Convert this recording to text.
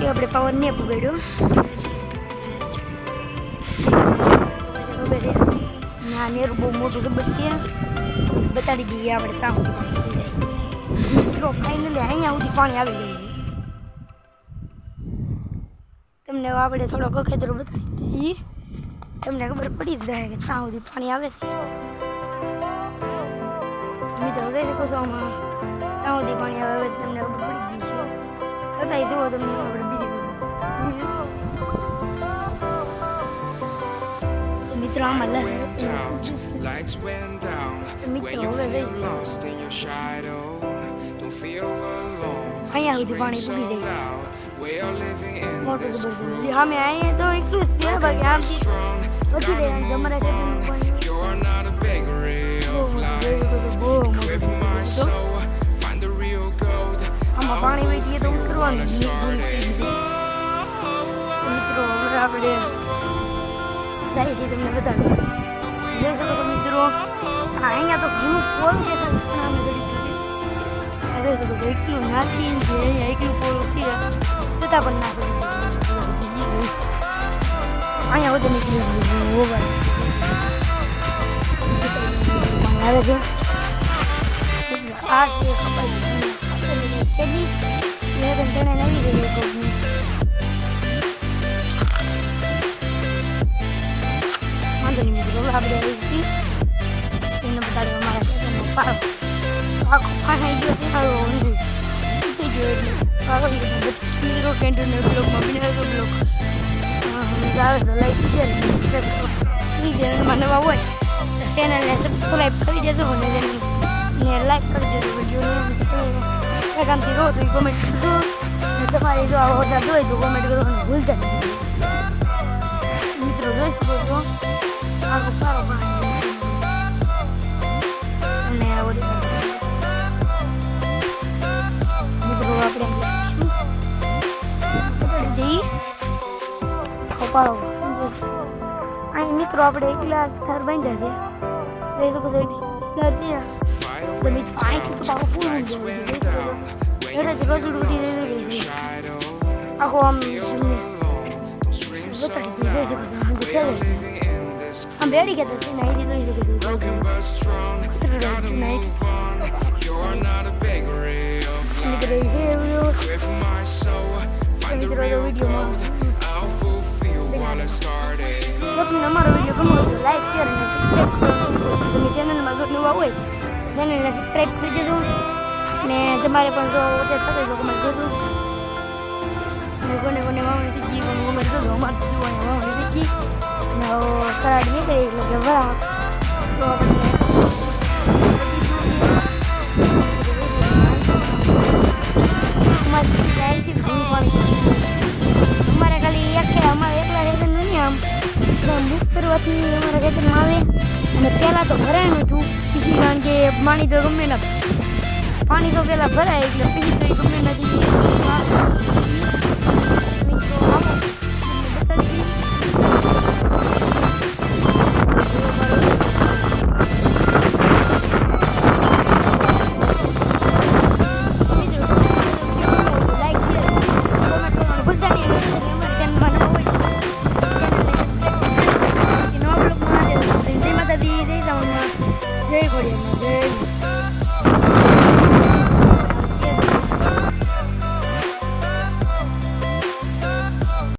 આપણે પાવર ને પકડ્યો ના નેર બહુ મોટું ગબર છે બતાડી દઈએ આપણે કામ મિત્રો ફાઇનલી અહીંયા સુધી પાણી આવી ગયું તમને આપણે થોડો કખેતરો બતાડી દઈએ તમને ખબર પડી જ જાય કે ત્યાં સુધી પાણી આવે છે મિત્રો જોઈ શકો છો આમાં ત્યાં સુધી પાણી આવે તમને ખબર પડી ગઈ છે બતાવી જુઓ તમને ખબર મિત્રો આમાં મિત્રો હવે અહીંયા સુધી પાણી પૂરી જાય મોટું બધું અમે અહીંયા તો એટલું જ છે બાકી આમથી વધી જાય તમારે આમાં પાણી વેચીએ તો ઉતરવાનું મિત્રો હવે આપણે તમને બતાડું જોઈ શકો છો મિત્રો અહીંયા તો ઘણું પોલ છે એટલું નાખી છે એટલું પોલ છે છતાં પણ નાખી અહીંયા બધું નીકળી ઓવર આવે છે આ છે ખબર નવી રહી આપણે એને બતાડ્યો અમારા પાક આખો ફાઈ ગયો છે સારો તૂટી ગયો એટલે મિત્રો કેન્ટીનર બ્લોકમાં બિનારો બ્લોક આવે તો લાઈક ચેનલમાં નવા હોય તો ચેનલને સબસ્ક્રાઈબ કરી દેજો અને લાઈક કરી દેજો વિડીયો ગામથી રહો તો એ કોમેન્ટ કરજો અને તમારે જો આવો હોતા જોઈએ તો કોમેન્ટ કરવાનું ભૂલતા નહીં મિત્રો. જોઈ શકો છો આખો સારો બનાવી અને મિત્રો આપણે જઈ ખોપાળો અહીં મિત્રો આપણે એકલા થર બાંધ્યા છે એ તો બધું એકલા ત્યાં તમે પાણી પાવું પૂરું આખો આમ આમ રેડી ગયા હતા નાઈટ કરી શકે અમારો વિડીયો ગમો તો લાઈક શેર અને સબસ્ક્રાઈબ કરો. તમે ચેનલમાં જો નવા હોય ચેનલને સબસ્ક્રાઈબ કરી દેજો ને તમારે પણ જો ઓછા થતો તો કમેન્ટ કરજો અને કોને વાવણી શીખી કોને કમેન્ટ કરજો. અમારે તો જોવાની વાવણી શીખી અને કરાડી નીકળી એટલે કે વાહ તો અમારે ખાલી અમારે એકલા રેતન નહીં આમ બુક કરવાથી અમારા ખેતરમાં આવે અને પહેલાં તો ભરાયનું હતું પછી કારણ કે પાણી તો ગમે ના પાણી તો પહેલાં ભરાય એટલે પછી તો